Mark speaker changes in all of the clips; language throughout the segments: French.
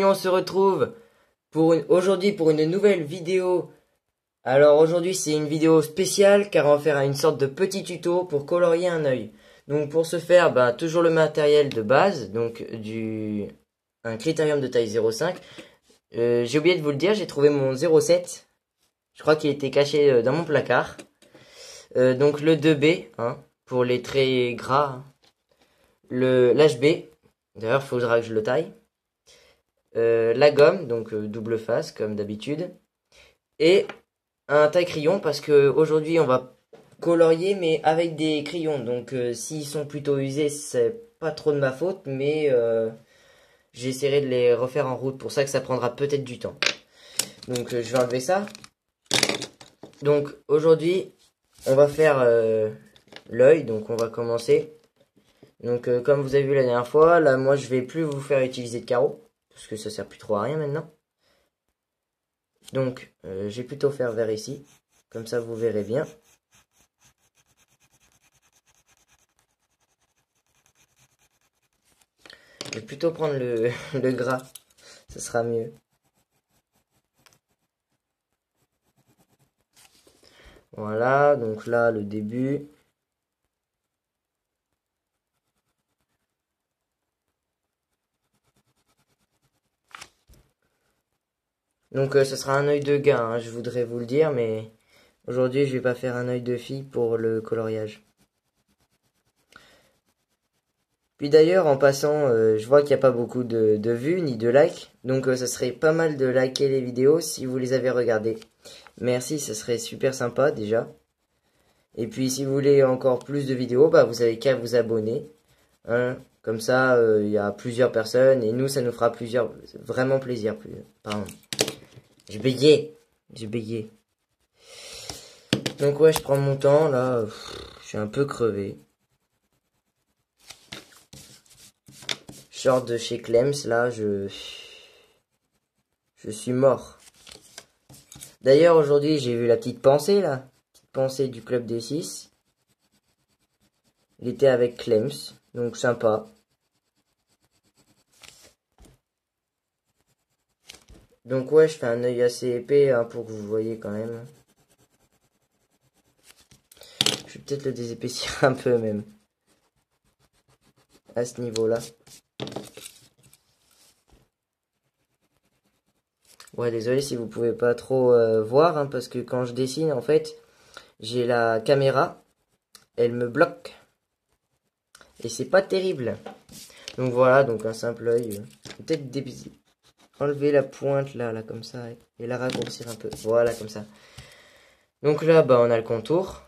Speaker 1: on se retrouve aujourd'hui pour une nouvelle vidéo. Alors aujourd'hui c'est une vidéo spéciale car on va faire une sorte de petit tuto pour colorier un œil. Donc pour ce faire, toujours le matériel de base, donc un critérium de taille 0,5. J'ai oublié de vous le dire, j'ai trouvé mon 0,7. Je crois qu'il était caché dans mon placard. Donc le 2B pour les traits gras. L'HB, d'ailleurs il faudra que je le taille. La gomme, donc double face comme d'habitude. Et un taille-crayon parce que aujourd'hui on va colorier mais avec des crayons. Donc s'ils sont plutôt usés, c'est pas trop de ma faute, mais j'essaierai de les refaire en route. Pour ça que ça prendra peut-être du temps. Donc je vais enlever ça. Donc aujourd'hui on va faire l'œil, donc on va commencer. Donc comme vous avez vu la dernière fois, là moi je vais plus vous faire utiliser de carreaux, parce que ça sert plus trop à rien maintenant. Donc je vais plutôt faire vers ici, comme ça vous verrez bien. Je vais plutôt prendre le gras, ça sera mieux. Voilà, donc là le début. Donc ce sera un œil de gars, je voudrais vous le dire, mais aujourd'hui je vais pas faire un œil de fille pour le coloriage. Puis d'ailleurs en passant, je vois qu'il n'y a pas beaucoup de vues ni de likes, donc ça serait pas mal de liker les vidéos si vous les avez regardées. Merci, ça serait super sympa déjà. Et puis si vous voulez encore plus de vidéos, vous avez qu'à vous abonner. Comme ça, il y a plusieurs personnes et nous, ça nous fera vraiment plaisir. Pardon. J'ai bégayé. Donc ouais, je prends mon temps là. Je suis un peu crevé. Je sors de chez Clems là, je suis mort. D'ailleurs aujourd'hui j'ai vu la petite pensée là. Petite pensée du club des 6. Il était avec Clems, donc sympa. Donc ouais, je fais un œil assez épais pour que vous voyez quand même. Je vais peut-être le désépaissir un peu même. À ce niveau-là. Ouais, désolé si vous pouvez pas trop voir, parce que quand je dessine, en fait, j'ai la caméra, elle me bloque. Et c'est pas terrible. Donc voilà, donc un simple œil. Peut-être enlever la pointe là, comme ça, et la raccourcir un peu. Voilà, comme ça. Donc là, on a le contour.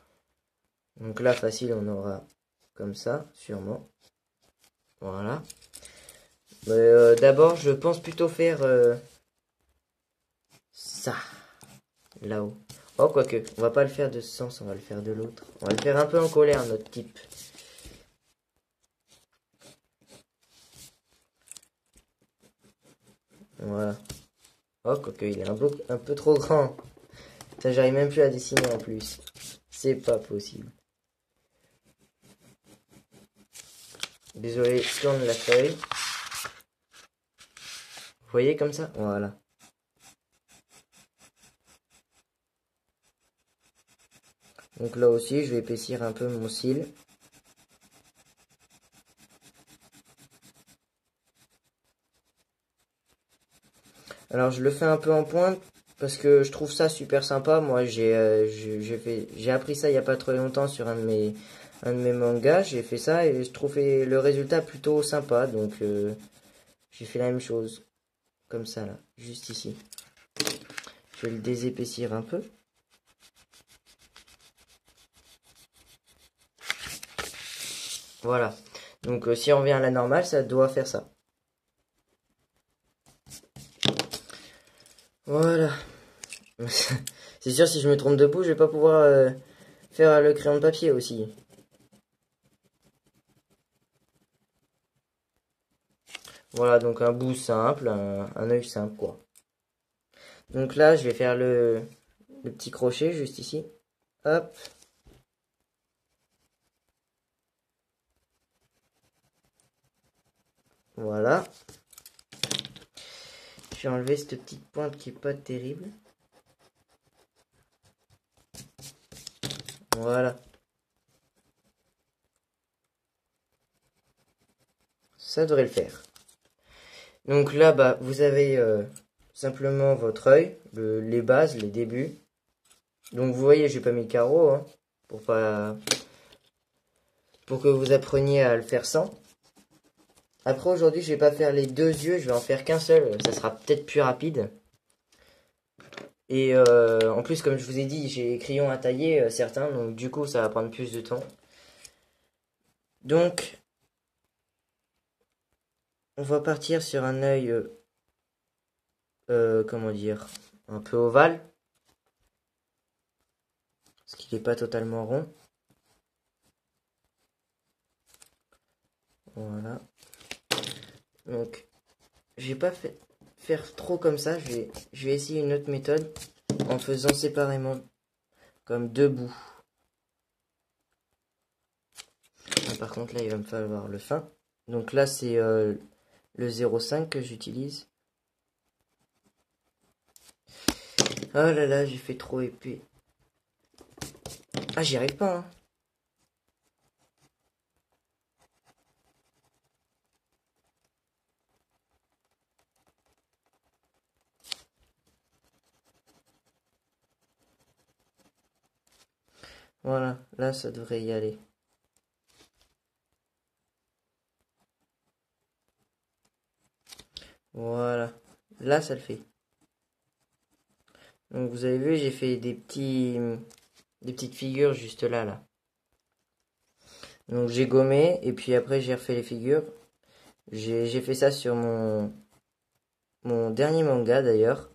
Speaker 1: Donc là, facile, on aura comme ça, sûrement. Voilà. D'abord, je pense plutôt faire ça, là-haut. Oh, quoique, on va pas le faire de ce sens, on va le faire de l'autre. On va le faire un peu en colère, notre type. Voilà. Oh, quoique, il est un peu trop grand. Ça, j'arrive même plus à dessiner en plus. C'est pas possible. Désolé, je tourne la feuille. Vous voyez comme ça? Voilà. Donc là aussi, je vais épaissir un peu mon cil. Alors je le fais un peu en pointe parce que je trouve ça super sympa. Moi j'ai appris ça il n'y a pas très longtemps sur un de mes mangas. J'ai fait ça et je trouvais le résultat plutôt sympa. Donc j'ai fait la même chose. Comme ça là, juste ici. Je vais le désépaissir un peu. Voilà. Donc si on revient à la normale, ça doit faire ça. Voilà. C'est sûr, si je me trompe de bout, je vais pas pouvoir faire le crayon de papier aussi. Voilà, donc un bout simple, un œil simple, quoi. Donc là, je vais faire le petit crochet juste ici. Hop. Voilà. Je vais enlever cette petite pointe qui est pas terrible. Voilà. Ça devrait le faire. Donc là, bah, vous avez simplement votre œil, les bases, les débuts. Donc vous voyez, j'ai pas mis le carreau, hein, pour que vous appreniez à le faire sans. Après aujourd'hui, je vais pas faire les deux yeux, je vais en faire qu'un seul, ça sera peut-être plus rapide. Et en plus, comme je vous ai dit, j'ai les crayons à tailler certains, donc du coup, ça va prendre plus de temps. Donc, on va partir sur un œil, comment dire, un peu ovale. Parce qu'il n'est pas totalement rond. Voilà. Donc, je vais pas faire trop comme ça. Je vais essayer une autre méthode en faisant séparément, comme deux bouts. Ah, par contre, là, il va me falloir le fin. Donc là, c'est le 0,5 que j'utilise. Oh là là, j'ai fait trop épais. Ah, j'y arrive pas, hein. Voilà, là, ça devrait y aller. Voilà, là, ça le fait. Donc, vous avez vu, j'ai fait des petites figures juste là. Donc, j'ai gommé, et puis après, j'ai refait les figures. J'ai fait ça sur mon dernier manga, d'ailleurs,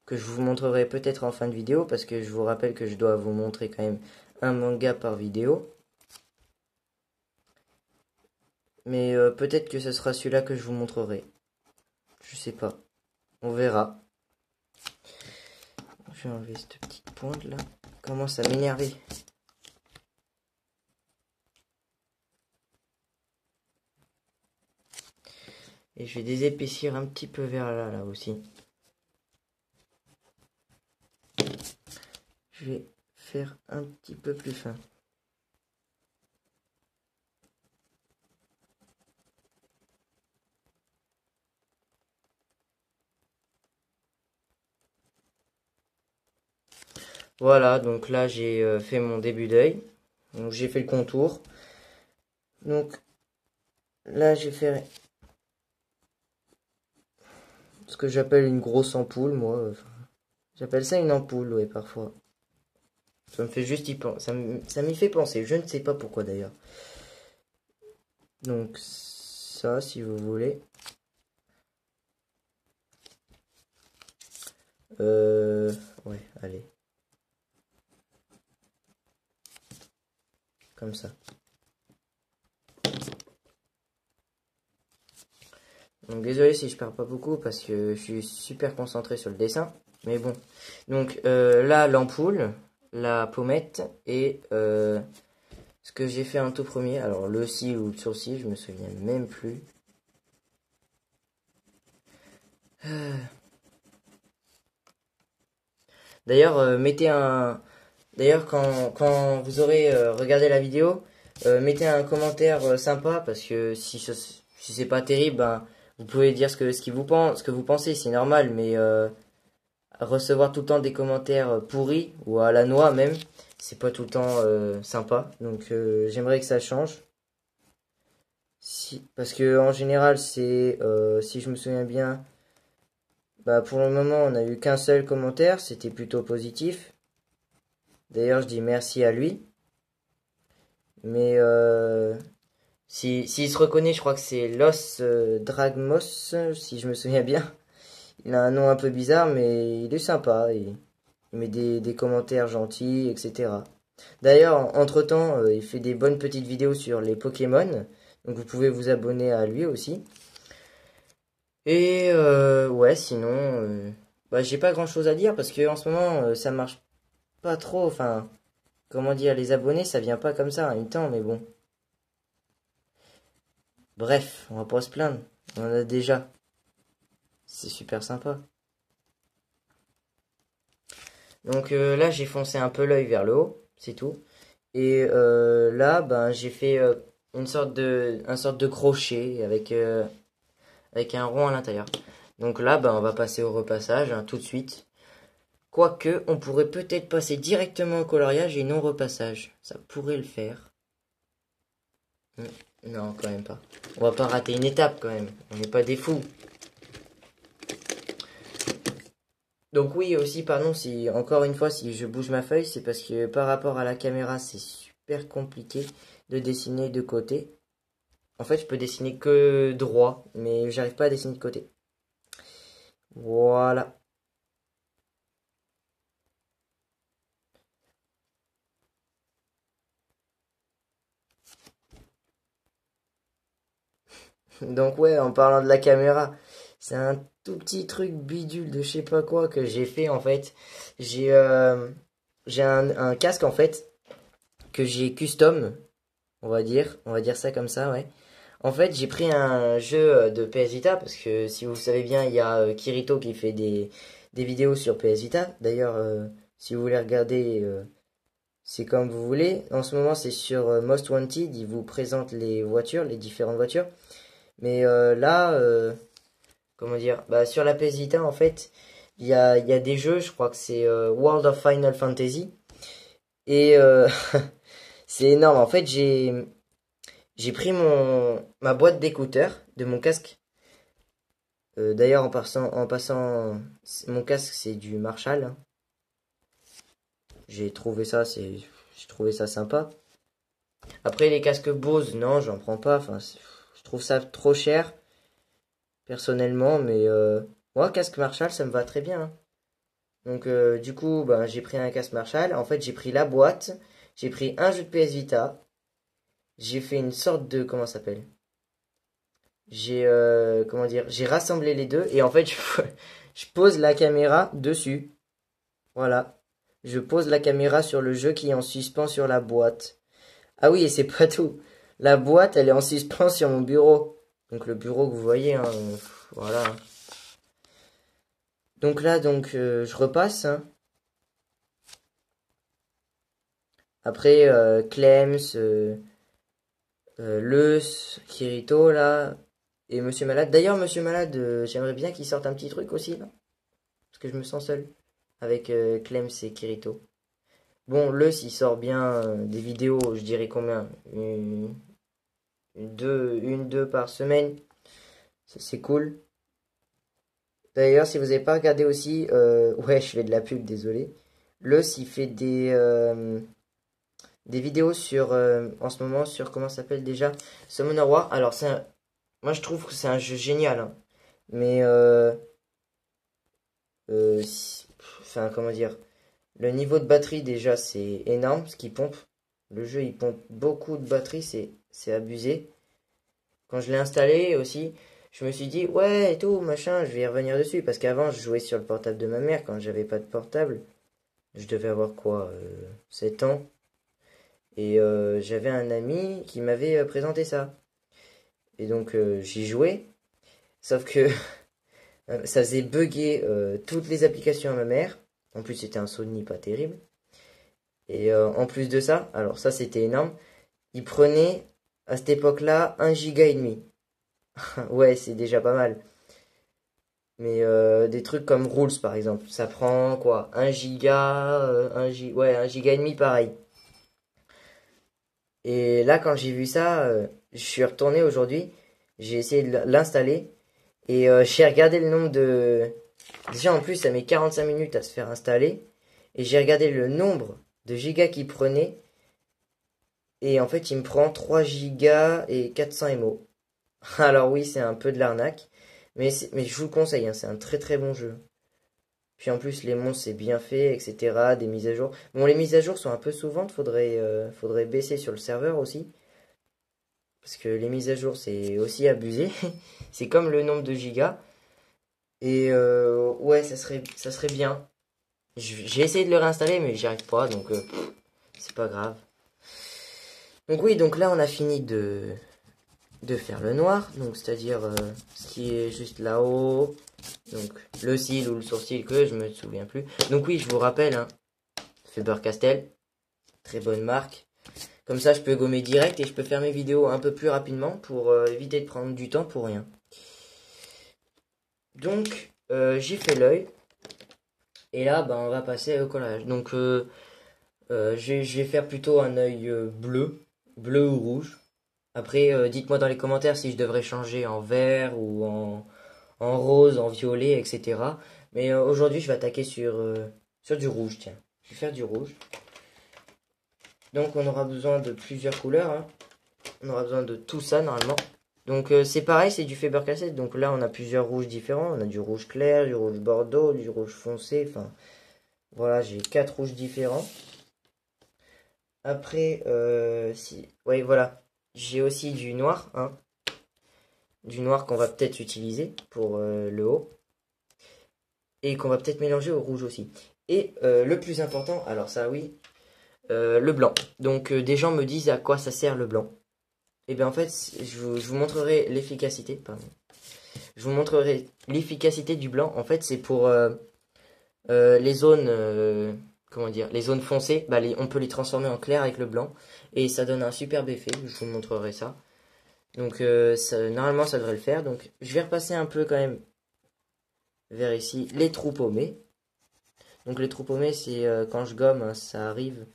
Speaker 1: que je vous montrerai peut-être en fin de vidéo, parce que je vous rappelle que je dois vous montrer quand même un manga par vidéo. Mais peut-être que ce sera celui-là que je vous montrerai. Je sais pas. On verra. Je vais enlever cette petite pointe là. Commence à m'énerver. Et je vais désépaissir un petit peu vers là aussi. Je vais faire un petit peu plus fin. Voilà, donc là j'ai fait mon début d'œil. Donc j'ai fait le contour. Donc là j'ai fait ce que j'appelle une grosse ampoule, moi. J'appelle ça une ampoule, ouais, parfois. Ça me fait juste y penser. Ça m'y fait penser. Je ne sais pas pourquoi d'ailleurs. Donc ça, si vous voulez. Ouais, allez. Comme ça. Donc désolé si je perds pas beaucoup parce que je suis super concentré sur le dessin. Mais bon. Donc là, l'ampoule, la pommette et ce que j'ai fait en tout premier. Alors le cil ou le sourcil, je me souviens même plus. D'ailleurs, mettez un... D'ailleurs, quand vous aurez regardé la vidéo, mettez un commentaire sympa parce que si c'est pas terrible, ben, vous pouvez dire ce que vous pensez, c'est normal, mais recevoir tout le temps des commentaires pourris ou à la noix même, c'est pas tout le temps sympa. Donc j'aimerais que ça change. Parce que en général, c'est si je me souviens bien, bah pour le moment, on n'a eu qu'un seul commentaire, c'était plutôt positif. D'ailleurs, je dis merci à lui. Mais s'il se reconnaît, je crois que c'est Los Dragmos, si je me souviens bien. Il a un nom un peu bizarre, mais il est sympa. Il met des commentaires gentils, etc. D'ailleurs, entre-temps, il fait des bonnes petites vidéos sur les Pokémon. Donc vous pouvez vous abonner à lui aussi. Et ouais, sinon, bah, j'ai pas grand-chose à dire parce que en ce moment, ça marche pas trop. Enfin, comment dire, les abonnés, ça vient pas comme ça en même temps, mais bon. Bref, on va pas se plaindre. On en a déjà. C'est super sympa. Donc là, j'ai foncé un peu l'œil vers le haut, c'est tout. Et là, ben, j'ai fait une sorte de crochet avec un rond à l'intérieur. Donc là, ben, on va passer au repassage hein, tout de suite. Quoique, on pourrait peut-être passer directement au coloriage et non repassage. Ça pourrait le faire. Non, quand même pas. On va pas rater une étape quand même. On n'est pas des fous. Donc oui, aussi, pardon, si encore une fois, si je bouge ma feuille, c'est parce que par rapport à la caméra, c'est super compliqué de dessiner de côté. En fait, je peux dessiner que droit, mais j'arrive pas à dessiner de côté. Voilà. Donc ouais, en parlant de la caméra, c'est un tout petit truc bidule de je sais pas quoi que j'ai fait en fait. J'ai j'ai un casque en fait que j'ai custom, on va dire ça comme ça, ouais. En fait, j'ai pris un jeu de PS Vita parce que si vous savez bien, il y a Kirito qui fait des vidéos sur PS Vita. D'ailleurs, si vous voulez regarder, c'est comme vous voulez. En ce moment, c'est sur Most Wanted. Il vous présente les voitures, les différentes voitures. Mais là, comment dire, bah, sur la PS Vita, en fait, il y a des jeux, je crois que c'est World of Final Fantasy. Et c'est énorme. En fait, j'ai pris ma boîte d'écouteurs de mon casque. D'ailleurs, en passant, mon casque, c'est du Marshall, hein. J'ai trouvé ça sympa. Après, les casques Bose, non, j'en prends pas. Enfin, je trouve ça trop cher, personnellement. Mais moi, casque Marshall, ça me va très bien, hein. Donc, du coup, ben, j'ai pris un casque Marshall. En fait, j'ai pris la boîte. J'ai pris un jeu de PS Vita. J'ai fait une sorte de, comment ça s'appelle? J'ai, comment dire? J'ai rassemblé les deux. Et en fait, je pose la caméra dessus. Voilà. Je pose la caméra sur le jeu qui est en suspens sur la boîte. Ah oui, et c'est pas tout. La boîte, elle est en suspens sur mon bureau. Donc le bureau que vous voyez, hein, voilà. Donc là, je repasse, hein. Après, Clems, Leus, Kirito, là, et Monsieur Malade. D'ailleurs, Monsieur Malade, j'aimerais bien qu'il sorte un petit truc aussi, là. Parce que je me sens seul avec Clems et Kirito. Bon, Leus, il sort bien des vidéos, je dirais combien? Deux par semaine. Ça, c'est cool. D'ailleurs, si vous n'avez pas regardé aussi, ouais, je fais de la pub, désolé. Leus, il fait des vidéos sur, en ce moment, sur, comment ça s'appelle déjà? Summoner War. Alors, moi, je trouve que c'est un jeu génial, hein. Mais, enfin, comment dire? Le niveau de batterie, déjà, c'est énorme, ce qu'il pompe. Le jeu, il pompe beaucoup de batterie, c'est abusé. Quand je l'ai installé aussi, je me suis dit, ouais, et tout, machin, je vais y revenir dessus. Parce qu'avant, je jouais sur le portable de ma mère quand j'avais pas de portable. Je devais avoir quoi, 7 ans. Et j'avais un ami qui m'avait présenté ça. Et donc, j'y jouais. Sauf que ça faisait bugger toutes les applications à ma mère. En plus, c'était un Sony pas terrible. Et en plus de ça, alors ça, c'était énorme. Il prenait, à cette époque-là, 1,5 giga. Ouais, c'est déjà pas mal. Mais des trucs comme Rules par exemple, ça prend quoi? 1 giga, ouais, 1,5 giga pareil. Et là quand j'ai vu ça, je suis retourné aujourd'hui, j'ai essayé de l'installer et j'ai regardé le nombre de... Déjà en plus ça met 45 minutes à se faire installer et j'ai regardé le nombre de gigas qu'il prenait et en fait il me prend 3 gigas et 400 MO. Alors oui c'est un peu de l'arnaque, mais je vous le conseille, hein, c'est un très très bon jeu. Puis en plus, les monstres, c'est bien fait, etc. Des mises à jour. Bon, les mises à jour sont un peu souvent, faudrait baisser sur le serveur aussi. Parce que les mises à jour, c'est aussi abusé. C'est comme le nombre de gigas. Et ouais, ça serait bien. J'ai essayé de le réinstaller, mais j'y arrive pas, donc c'est pas grave. Donc oui, donc là, on a fini de faire le noir. Donc c'est-à-dire ce qui est juste là-haut, Donc le cil ou le sourcil que je me souviens plus. Donc oui, je vous rappelle, hein, Faber-Castell, très bonne marque. Comme ça, je peux gommer direct et je peux faire mes vidéos un peu plus rapidement pour éviter de prendre du temps pour rien. Donc, j'ai fait l'œil. Et là, bah, on va passer au collage. Donc, je vais faire plutôt un œil bleu ou rouge. Après, dites-moi dans les commentaires si je devrais changer en vert ou en rose, en violet, etc. Mais aujourd'hui, je vais attaquer sur du rouge, tiens. Je vais faire du rouge. Donc, on aura besoin de plusieurs couleurs, hein. On aura besoin de tout ça, normalement. Donc, c'est pareil, c'est du Faber-Castell. Donc là, on a plusieurs rouges différents. On a du rouge clair, du rouge bordeaux, du rouge foncé. Enfin, voilà, j'ai 4 rouges différents. Après, ouais, voilà. J'ai aussi du noir, hein. Du noir qu'on va peut-être utiliser pour le haut. Et qu'on va peut-être mélanger au rouge aussi. Et le plus important, alors ça oui, le blanc. Donc des gens me disent à quoi ça sert le blanc. Et bien en fait, je vous montrerai l'efficacité. Pardon. Je vous montrerai l'efficacité du blanc. En fait, c'est pour les zones, comment dire, les zones foncées. Bah, on peut les transformer en clair avec le blanc. Et ça donne un superbe effet. Je vous montrerai ça. Donc normalement, ça devrait le faire. Donc je vais repasser un peu quand même vers ici les trous paumés. Donc les trous paumés, c'est quand je gomme, hein, ça arrive.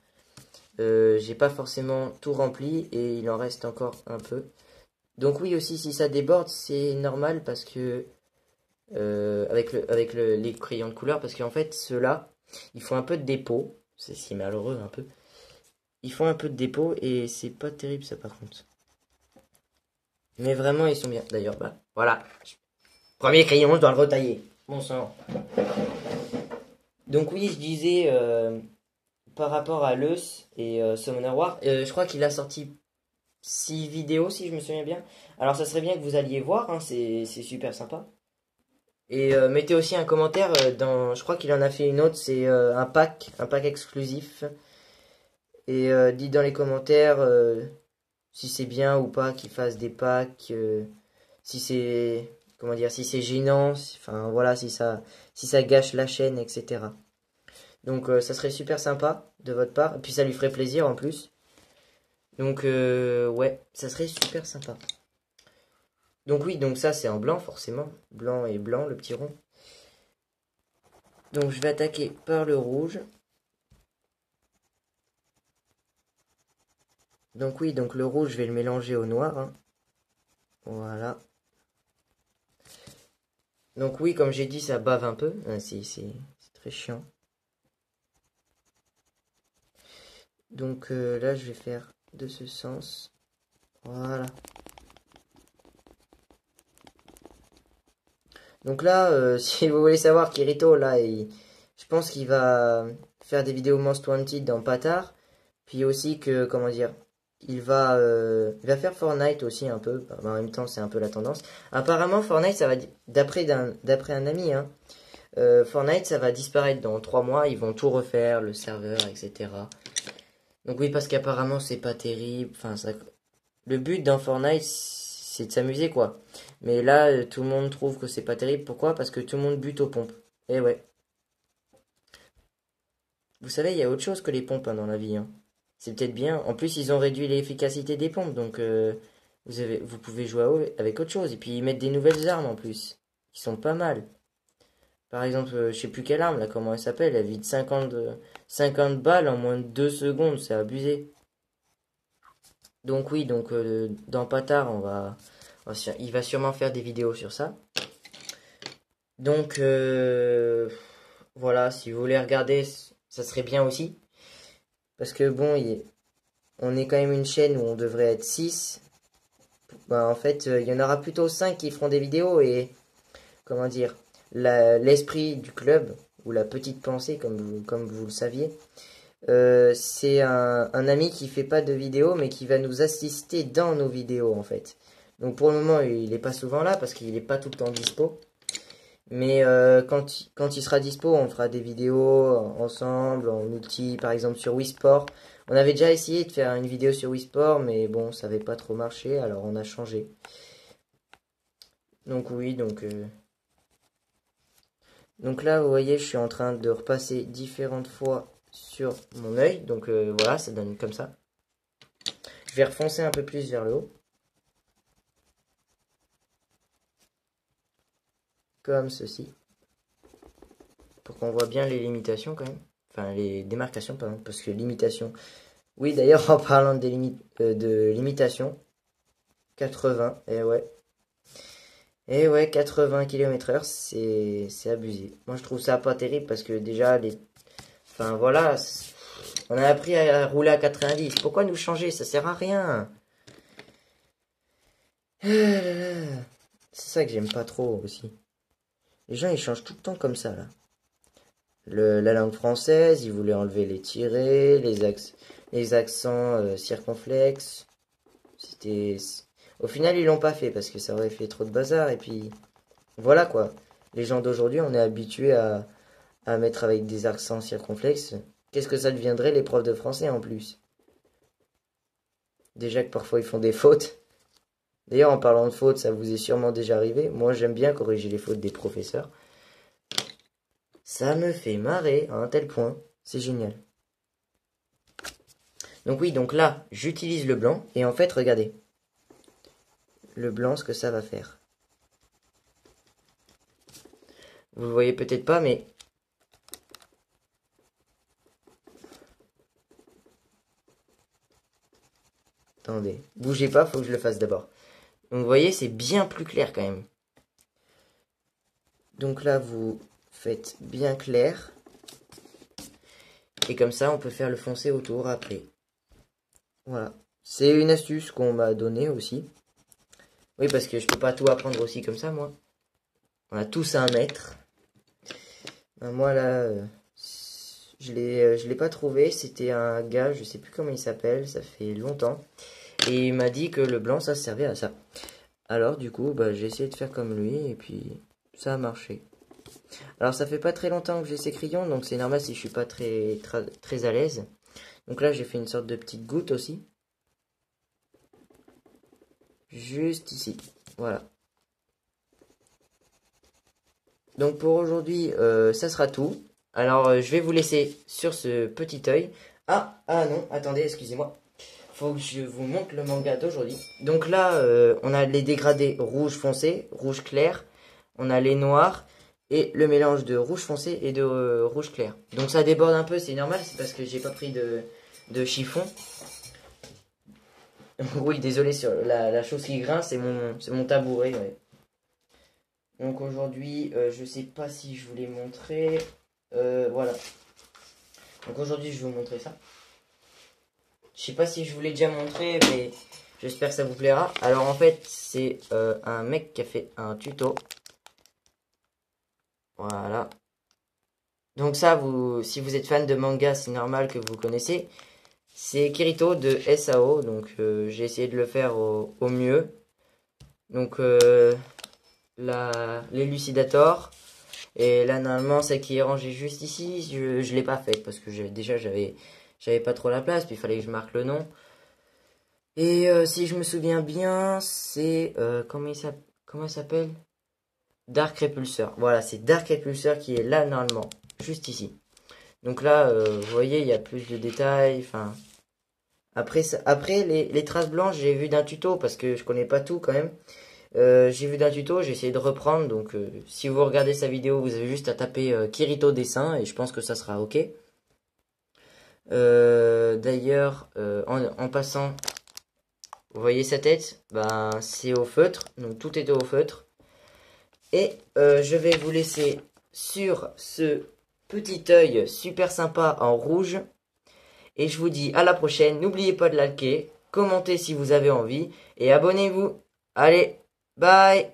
Speaker 1: J'ai pas forcément tout rempli et il en reste encore un peu. Donc oui aussi, si ça déborde, c'est normal parce que avec les crayons de couleur, parce qu'en fait ceux-là, ils font un peu de dépôt. C'est ce qui est malheureux un peu. Ils font un peu de dépôt et c'est pas terrible ça par contre. Mais vraiment ils sont bien. D'ailleurs, bah voilà. Premier crayon, je dois le retailler. Bon sang. Donc oui, je disais par rapport à Leus et Summoner War, je crois qu'il a sorti 6 vidéos si je me souviens bien. Alors ça serait bien que vous alliez voir, hein, c'est super sympa. Et mettez aussi un commentaire je crois qu'il en a fait une autre, c'est un pack exclusif. Et dites dans les commentaires si c'est bien ou pas qu'il fasse des packs, si c'est comment dire, si c'est gênant, enfin voilà, si ça gâche la chaîne, etc. Donc ça serait super sympa de votre part. Et puis ça lui ferait plaisir en plus. Donc ouais, ça serait super sympa. Donc oui, donc ça c'est en blanc forcément. Blanc et blanc, le petit rond. Donc je vais attaquer par le rouge. Donc oui, donc le rouge je vais le mélanger au noir, hein. Voilà. Donc oui, comme j'ai dit, ça bave un peu. C'est très chiant. Donc là, je vais faire de ce sens. Voilà. Donc là, si vous voulez savoir, Kirito, là, je pense qu'il va faire des vidéos Most Wanted dans Patard. Puis aussi que, comment dire, il va faire Fortnite aussi un peu. En même temps, c'est un peu la tendance. Apparemment, Fortnite, ça va, d'après un ami, hein, Fortnite, ça va disparaître dans 3 mois. Ils vont tout refaire, le serveur, etc. Donc oui, parce qu'apparemment, c'est pas terrible. Enfin, le but dans Fortnite, c'est de s'amuser, quoi. Mais là, tout le monde trouve que c'est pas terrible. Pourquoi? Parce que tout le monde bute aux pompes. Et ouais. Vous savez, il y a autre chose que les pompes, hein, dans la vie, hein. C'est peut-être bien. En plus, ils ont réduit l'efficacité des pompes, donc vous pouvez jouer avec autre chose. Et puis, ils mettent des nouvelles armes en plus, qui sont pas mal. Par exemple, je sais plus quelle arme, là, comment elle s'appelle. Elle vide 50 balles en moins de 2 secondes, c'est abusé. Donc oui, donc dans Patard, il va sûrement faire des vidéos sur ça. Donc voilà, si vous voulez regarder, ça serait bien aussi. Parce que bon, on est quand même une chaîne où on devrait être 6. Bah, en fait, il y en aura plutôt 5 qui feront des vidéos et, comment dire, l'esprit du club, ou la petite pensée, comme vous le saviez, c'est un ami qui fait pas de vidéos, mais qui va nous assister dans nos vidéos, en fait. Donc pour le moment, il n'est pas souvent là, parce qu'il n'est pas tout le temps dispo. Mais quand il sera dispo, on fera des vidéos ensemble, en multi, par exemple sur Wii Sport. On avait déjà essayé de faire une vidéo sur Wii Sport, mais bon, ça n'avait pas trop marché, alors on a changé. Donc oui, donc Donc là, vous voyez, je suis en train de repasser différentes fois sur mon œil. Donc voilà, ça donne comme ça. Je vais refoncer un peu plus vers le haut. Comme ceci. Pour qu'on voit bien les limitations quand même. Enfin, les démarcations, pardon. Parce que limitation... Oui, d'ailleurs, en parlant de limitation, 80, et ouais. Et ouais, 80 km/h, c'est abusé. Moi, je trouve ça pas terrible parce que déjà, enfin, voilà, on a appris à rouler à 90. Pourquoi nous changer? Ça sert à rien. C'est ça que j'aime pas trop aussi. Les gens, ils changent tout le temps comme ça, là. La langue française, ils voulaient enlever les tirets, les accents circonflexes. Au final, ils l'ont pas fait parce que ça aurait fait trop de bazar. Et puis, voilà quoi. Les gens d'aujourd'hui, on est habitués à mettre avec des accents circonflexes. Qu'est-ce que ça deviendrait les profs de français en plus? Déjà que parfois ils font des fautes. D'ailleurs, en parlant de fautes, ça vous est sûrement déjà arrivé. Moi, j'aime bien corriger les fautes des professeurs. Ça me fait marrer à un tel point. C'est génial. Donc oui, donc là, j'utilise le blanc. Et en fait, regardez. Le blanc, ce que ça va faire. Vous le voyez peut-être pas, mais... Attendez, bougez pas, faut que je le fasse d'abord. Donc vous voyez, c'est bien plus clair quand même. Donc là, vous faites bien clair. Et comme ça, on peut faire le foncé autour après. Voilà. C'est une astuce qu'on m'a donnée aussi. Oui, parce que je peux pas tout apprendre aussi comme ça, moi. On a tous à 1 mètre. Ben, moi, là, je l'ai pas trouvé. C'était un gars, je sais plus comment il s'appelle, ça fait longtemps. Et il m'a dit que le blanc, ça servait à ça. Alors, du coup, bah, j'ai essayé de faire comme lui, et puis ça a marché. Alors, ça fait pas très longtemps que j'ai ces crayons, donc c'est normal si je suis pas très à l'aise. Donc là, j'ai fait une sorte de petite goutte aussi. Juste ici. Voilà. Donc pour aujourd'hui, ça sera tout. Alors, je vais vous laisser sur ce petit œil. Ah non, attendez, excusez-moi. Faut que je vous montre le manga d'aujourd'hui. Donc là, on a les dégradés rouge foncé, rouge clair. On a les noirs et le mélange de rouge foncé et de rouge clair. Donc ça déborde un peu, c'est normal, c'est parce que j'ai pas pris de chiffon. Oui, désolé sur la chose qui grince, c'est mon tabouret. Ouais. Donc aujourd'hui, je sais pas si je vous l'ai montré. Voilà. Donc aujourd'hui, je vais vous montrer ça. Je sais pas si je vous l'ai déjà montré, mais j'espère que ça vous plaira. Alors en fait, c'est un mec qui a fait un tuto. Voilà. Donc ça, si vous êtes fan de manga, c'est normal que vous connaissez. C'est Kirito de SAO. Donc j'ai essayé de le faire au mieux. Donc l'élucidator. Et là, normalement, celle qui est rangée juste ici, je l'ai pas faite parce que déjà, j'avais pas trop la place, puis il fallait que je marque le nom. Et si je me souviens bien, c'est... comment il s'appelle? Dark Repulsor. Voilà, c'est Dark Repulsor qui est là, normalement, juste ici. Donc là, vous voyez, il y a plus de détails, enfin... Après les traces blanches, j'ai vu d'un tuto, parce que je connais pas tout quand même. J'ai vu d'un tuto, j'ai essayé de reprendre, donc si vous regardez sa vidéo, vous avez juste à taper Kirito dessin, et je pense que ça sera ok. D'ailleurs, en passant, vous voyez sa tête, ben c'est au feutre, donc tout est au feutre. Et je vais vous laisser sur ce petit œil super sympa en rouge. Et je vous dis à la prochaine, n'oubliez pas de liker, commentez si vous avez envie, et abonnez-vous. Allez, bye!